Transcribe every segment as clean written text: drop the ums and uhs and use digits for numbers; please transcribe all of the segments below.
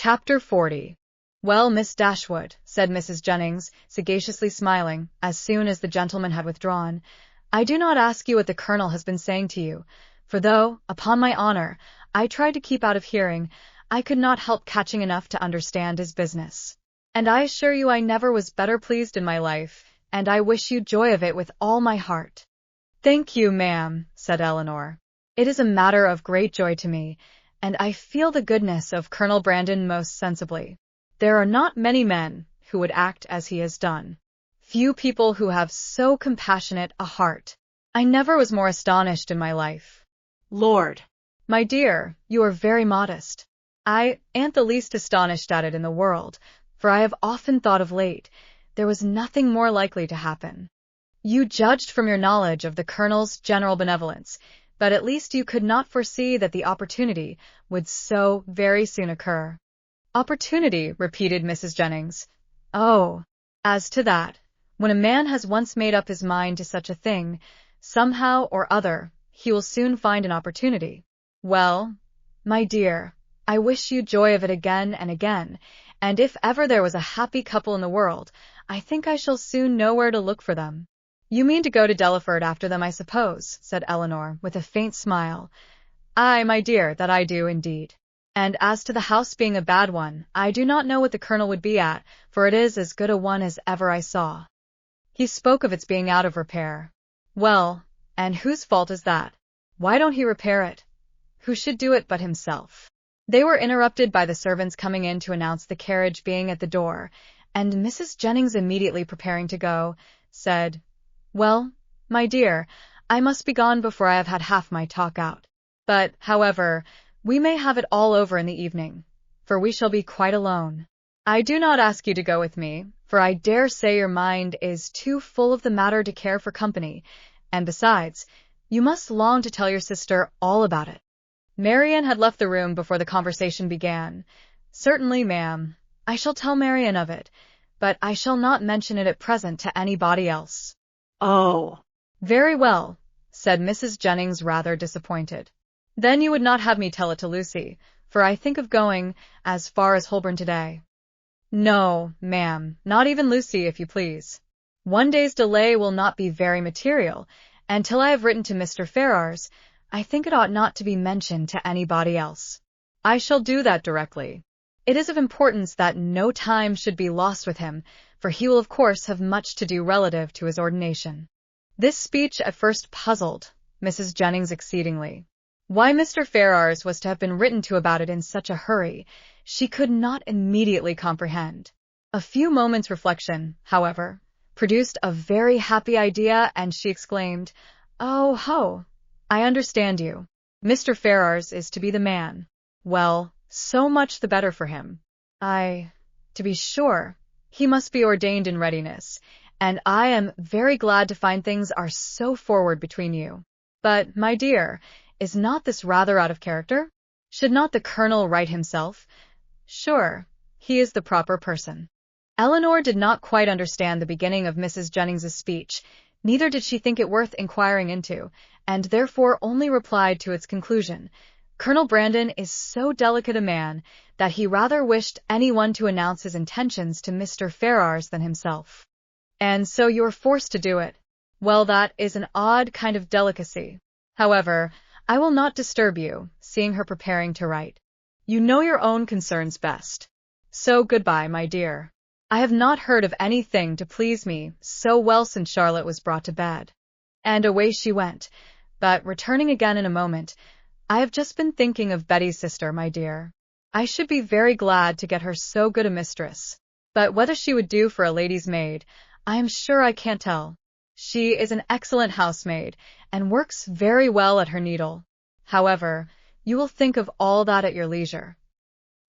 Chapter 40. Well, Miss Dashwood, said Mrs. Jennings, sagaciously smiling, as soon as the gentleman had withdrawn, I do not ask you what the Colonel has been saying to you, for though, upon my honor, I tried to keep out of hearing, I could not help catching enough to understand his business. And I assure you I never was better pleased in my life, and I wish you joy of it with all my heart. Thank you, ma'am, said Eleanor. It is a matter of great joy to me, and I feel the goodness of Colonel Brandon most sensibly. There are not many men who would act as he has done. Few people who have so compassionate a heart. I never was more astonished in my life. Lord, my dear, you are very modest. I ain't the least astonished at it in the world, for I have often thought of late, there was nothing more likely to happen. You judged from your knowledge of the Colonel's general benevolence, but at least you could not foresee that the opportunity would so very soon occur. Opportunity, repeated Mrs. Jennings. Oh, as to that, when a man has once made up his mind to such a thing, somehow or other, he will soon find an opportunity. Well, my dear, I wish you joy of it again and again, and if ever there was a happy couple in the world, I think I shall soon know where to look for them. You mean to go to Delaford after them, I suppose, said Eleanor, with a faint smile. Aye, my dear, that I do, indeed. And as to the house being a bad one, I do not know what the Colonel would be at, for it is as good a one as ever I saw. He spoke of its being out of repair. Well, and whose fault is that? Why don't he repair it? Who should do it but himself? They were interrupted by the servants coming in to announce the carriage being at the door, and Mrs. Jennings, immediately preparing to go, said, Well, my dear, I must be gone before I have had half my talk out. But, however, we may have it all over in the evening, for we shall be quite alone. I do not ask you to go with me, for I dare say your mind is too full of the matter to care for company, and besides, you must long to tell your sister all about it. Marian had left the room before the conversation began. Certainly, ma'am, I shall tell Marian of it, but I shall not mention it at present to anybody else. Oh, very well, said Mrs. Jennings, rather disappointed. Then you would not have me tell it to Lucy, for I think of going as far as Holborn today. No, ma'am, not even Lucy, if you please. One day's delay will not be very material, and till I have written to Mr. Ferrars, I think it ought not to be mentioned to anybody else. I shall do that directly. It is of importance that no time should be lost with him, for he will of course have much to do relative to his ordination. This speech at first puzzled Mrs. Jennings exceedingly. Why Mr. Ferrars was to have been written to about it in such a hurry, she could not immediately comprehend. A few moments' reflection, however, produced a very happy idea, and she exclaimed, Oh, ho! I understand you. Mr. Ferrars is to be the man. Well, so much the better for him. To be sure, he must be ordained in readiness, and I am very glad to find things are so forward between you. But, my dear, is not this rather out of character? Should not the Colonel write himself? Sure, he is the proper person. Eleanor did not quite understand the beginning of Mrs. Jennings's speech, neither did she think it worth inquiring into, and therefore only replied to its conclusion. Colonel Brandon is so delicate a man that he rather wished anyone to announce his intentions to Mr. Ferrars than himself. And so you are forced to do it. Well, that is an odd kind of delicacy. However, I will not disturb you, seeing her preparing to write. You know your own concerns best. So goodbye, my dear. I have not heard of anything to please me so well since Charlotte was brought to bed. And away she went, but returning again in a moment, I have just been thinking of Betty's sister, my dear. I should be very glad to get her so good a mistress, but whether she would do for a lady's maid, I am sure I can't tell. She is an excellent housemaid, and works very well at her needle. However, you will think of all that at your leisure.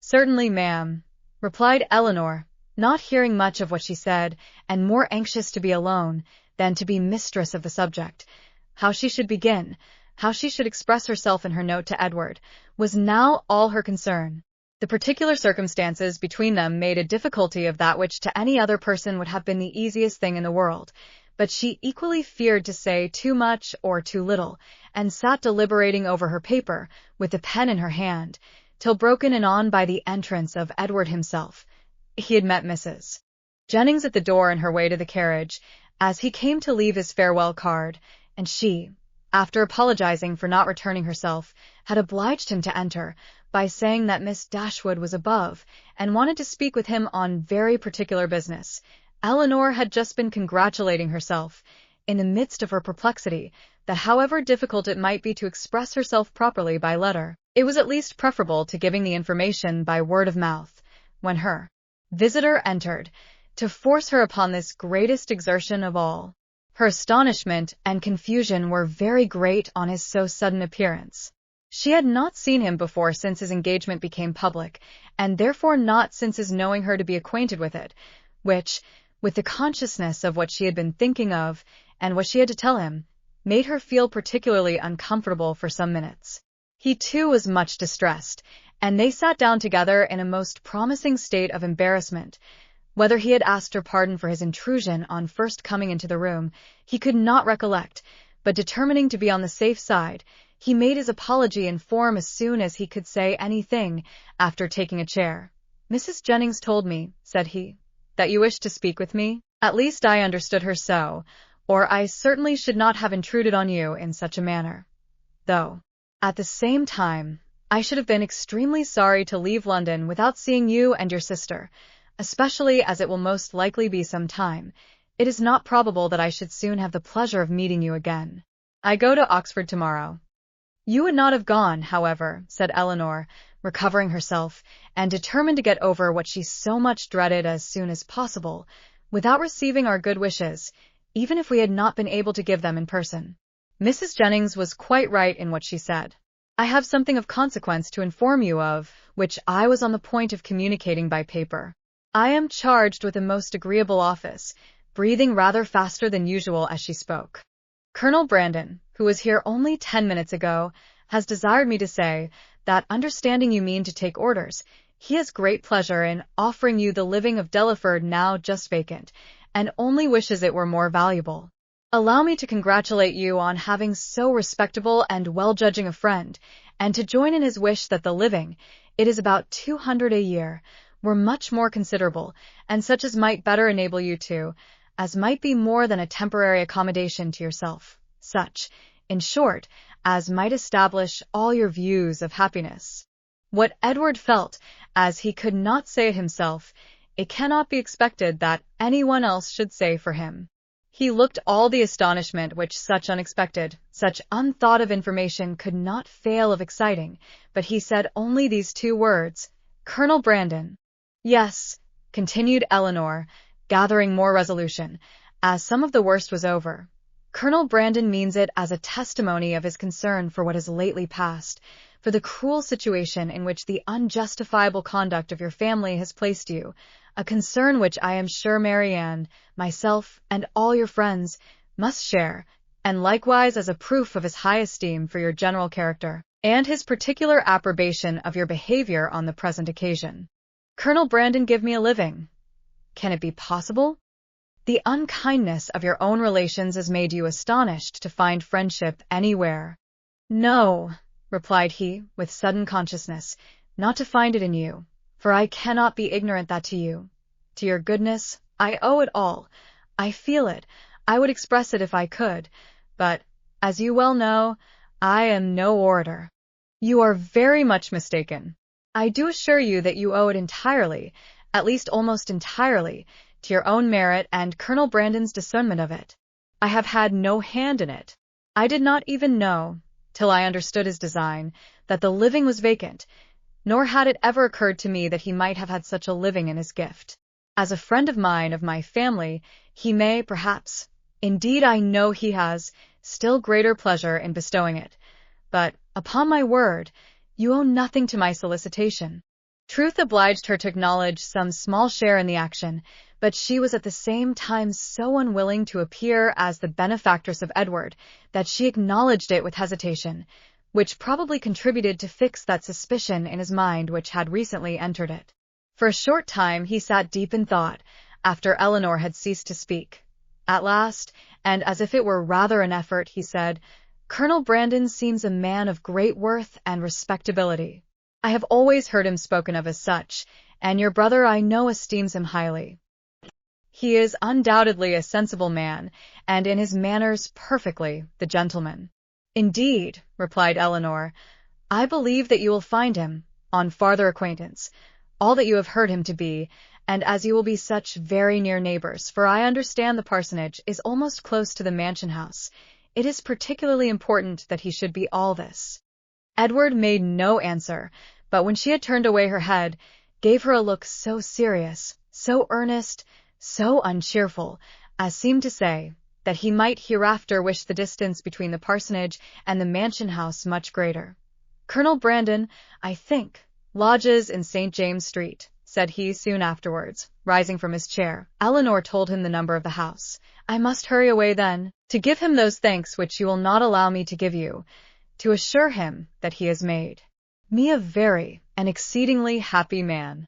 Certainly, ma'am, replied Eleanor, not hearing much of what she said, and more anxious to be alone than to be mistress of the subject. How she should begin, how she should express herself in her note to Edward, was now all her concern. The particular circumstances between them made a difficulty of that which to any other person would have been the easiest thing in the world, but she equally feared to say too much or too little, and sat deliberating over her paper, with the pen in her hand, till broken in on by the entrance of Edward himself. He had met Mrs. Jennings at the door on her way to the carriage, as he came to leave his farewell card, and she, after apologizing for not returning herself, had obliged him to enter by saying that Miss Dashwood was above, and wanted to speak with him on very particular business. Eleanor had just been congratulating herself, in the midst of her perplexity, that however difficult it might be to express herself properly by letter, it was at least preferable to giving the information by word of mouth, when her visitor entered, to force her upon this greatest exertion of all. Her astonishment and confusion were very great on his so sudden appearance. She had not seen him before since his engagement became public, and therefore not since his knowing her to be acquainted with it, which, with the consciousness of what she had been thinking of, and what she had to tell him, made her feel particularly uncomfortable for some minutes. He too was much distressed, and they sat down together in a most promising state of embarrassment. Whether he had asked her pardon for his intrusion on first coming into the room, he could not recollect, but determining to be on the safe side, he made his apology in form as soon as he could say anything, after taking a chair. "Mrs. Jennings told me," said he, "that you wished to speak with me. At least I understood her so, or I certainly should not have intruded on you in such a manner. Though, at the same time, I should have been extremely sorry to leave London without seeing you and your sister, especially as it will most likely be some time. It is not probable that I should soon have the pleasure of meeting you again. I go to Oxford tomorrow." "You would not have gone, however," said Eleanor, recovering herself, and determined to get over what she so much dreaded as soon as possible, "without receiving our good wishes, even if we had not been able to give them in person." Mrs. Jennings was quite right in what she said. "I have something of consequence to inform you of, which I was on the point of communicating by paper. I am charged with a most agreeable office," breathing rather faster than usual as she spoke. "Colonel Brandon, who was here only 10 minutes ago, has desired me to say, that understanding you mean to take orders, he has great pleasure in offering you the living of Delaford now just vacant, and only wishes it were more valuable. Allow me to congratulate you on having so respectable and well-judging a friend, and to join in his wish that the living, it is about 200 a year, were much more considerable, and such as might better enable you to, as might be more than a temporary accommodation to yourself, such, in short, as might establish all your views of happiness." What Edward felt, as he could not say it himself, it cannot be expected that anyone else should say for him. He looked all the astonishment which such unexpected, such unthought-of information could not fail of exciting, but he said only these 2 words, "Colonel Brandon." "Yes," continued Eleanor, gathering more resolution, as some of the worst was over. "Colonel Brandon means it as a testimony of his concern for what has lately passed, for the cruel situation in which the unjustifiable conduct of your family has placed you, a concern which I am sure Marianne, myself, and all your friends must share, and likewise as a proof of his high esteem for your general character, and his particular approbation of your behavior on the present occasion. Colonel Brandon give me a living. Can it be possible? The unkindness of your own relations has made you astonished to find friendship anywhere." "No," replied he, with sudden consciousness, "not to find it in you, for I cannot be ignorant that to you, to your goodness, I owe it all. I feel it, I would express it if I could, but, as you well know, I am no orator." "You are very much mistaken. I do assure you that you owe it entirely, at least almost entirely, to your own merit and Colonel Brandon's discernment of it. I have had no hand in it. I did not even know, till I understood his design, that the living was vacant, nor had it ever occurred to me that he might have had such a living in his gift. As a friend of mine, of my family, he may, perhaps, indeed I know he has, still greater pleasure in bestowing it. But, upon my word, you owe nothing to my solicitation." Truth obliged her to acknowledge some small share in the action, but she was at the same time so unwilling to appear as the benefactress of Edward, that she acknowledged it with hesitation, which probably contributed to fix that suspicion in his mind which had recently entered it. For a short time he sat deep in thought, after Eleanor had ceased to speak. At last, and as if it were rather an effort, he said, "Colonel Brandon seems a man of great worth and respectability. I have always heard him spoken of as such, and your brother I know esteems him highly. He is undoubtedly a sensible man, and in his manners perfectly the gentleman. Indeed, replied Eleanor, I believe that you will find him, on farther acquaintance, all that you have heard him to be, and as you will be such very near neighbors, for I understand the parsonage is almost close to the mansion house, it is particularly important that he should be all this. Edward made no answer, but when she had turned away her head, gave her a look so serious, so earnest, so uncheerful, as seemed to say that he might hereafter wish the distance between the parsonage and the mansion house much greater. Colonel Brandon, I think, lodges in St. James Street, said he soon afterwards, rising from his chair. Eleanor told him the number of the house. I must hurry away then, to give him those thanks which you will not allow me to give you, to assure him that he has made me a very and exceedingly happy man.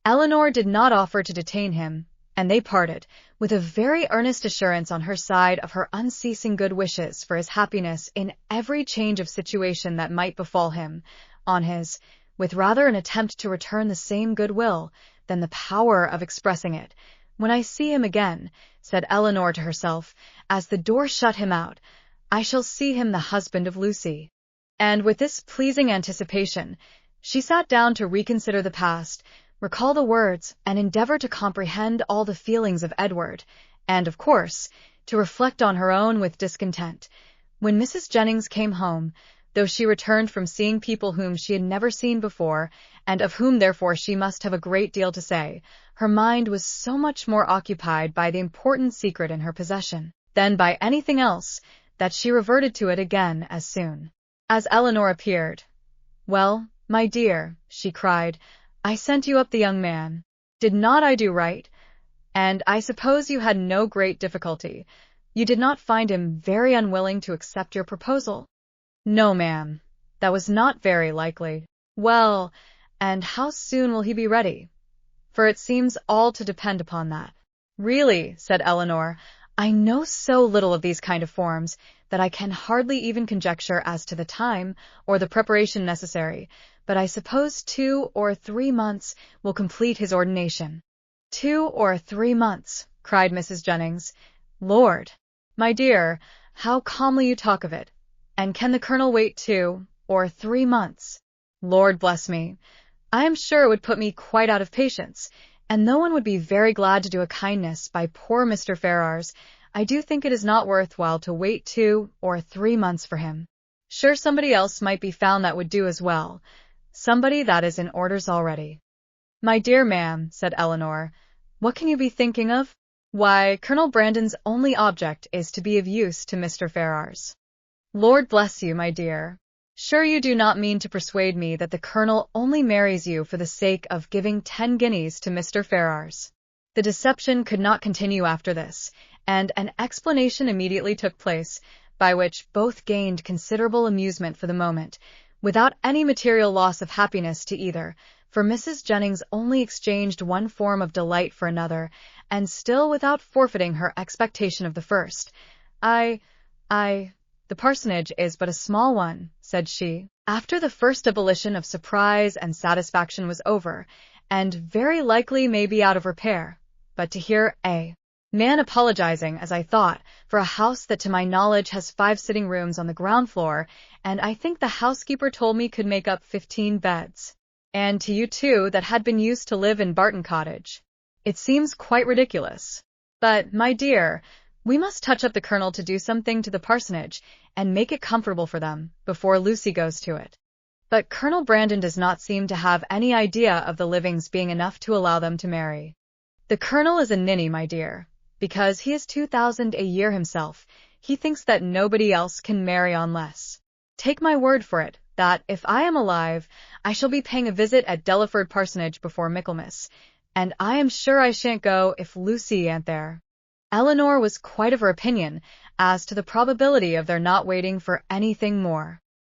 Eleanor did not offer to detain him, and they parted, with a very earnest assurance on her side of her unceasing good wishes for his happiness in every change of situation that might befall him, on his, with rather an attempt to return the same goodwill than the power of expressing it. When I see him again, said Eleanor to herself, as the door shut him out, I shall see him the husband of Lucy. And with this pleasing anticipation, she sat down to reconsider the past, recall the words, and endeavor to comprehend all the feelings of Edward, and, of course, to reflect on her own with discontent. When Mrs. Jennings came home, though she returned from seeing people whom she had never seen before, and of whom therefore she must have a great deal to say, her mind was so much more occupied by the important secret in her possession than by anything else, that she reverted to it again as soon as Eleanor appeared. Well, my dear, she cried, I sent you up the young man. Did not I do right? And I suppose you had no great difficulty. You did not find him very unwilling to accept your proposal? No, ma'am. That was not very likely. Well, and how soon will he be ready? For it seems all to depend upon that. Really, said Eleanor, I know so little of these kind of forms that I can hardly even conjecture as to the time or the preparation necessary, but I suppose 2 or 3 months will complete his ordination. 2 or 3 months, cried Mrs. Jennings. Lord, my dear, how calmly you talk of it. And can the colonel wait 2 or 3 months? Lord bless me, I am sure it would put me quite out of patience, and no one would be very glad to do a kindness by poor Mr. Ferrars. I do think it is not worth while to wait 2 or 3 months for him. Sure somebody else might be found that would do as well, somebody that is in orders already. My dear ma'am, said Eleanor, what can you be thinking of? Why, Colonel Brandon's only object is to be of use to Mr. Ferrars. Lord bless you, my dear. Sure you do not mean to persuade me that the colonel only marries you for the sake of giving 10 guineas to Mr. Ferrars. The deception could not continue after this, and an explanation immediately took place, by which both gained considerable amusement for the moment, without any material loss of happiness to either, for Mrs. Jennings only exchanged one form of delight for another, and still without forfeiting her expectation of the first. The parsonage is but a small one, said she, after the first ebullition of surprise and satisfaction was over, and very likely may be out of repair. But to hear a man apologizing, as I thought, for a house that to my knowledge has 5 sitting rooms on the ground floor, and I think the housekeeper told me could make up 15 beds, and to you too that had been used to live in Barton Cottage. It seems quite ridiculous. But, my dear, we must touch up the colonel to do something to the parsonage, and make it comfortable for them, before Lucy goes to it. But Colonel Brandon does not seem to have any idea of the livings being enough to allow them to marry. The colonel is a ninny, my dear, because he is 2,000 a year himself. He thinks that nobody else can marry on less. Take my word for it, that, if I am alive, I shall be paying a visit at Delaford Parsonage before Michaelmas, and I am sure I shan't go if Lucy ain't there. Eleanor was quite of her opinion as to the probability of their not waiting for anything more.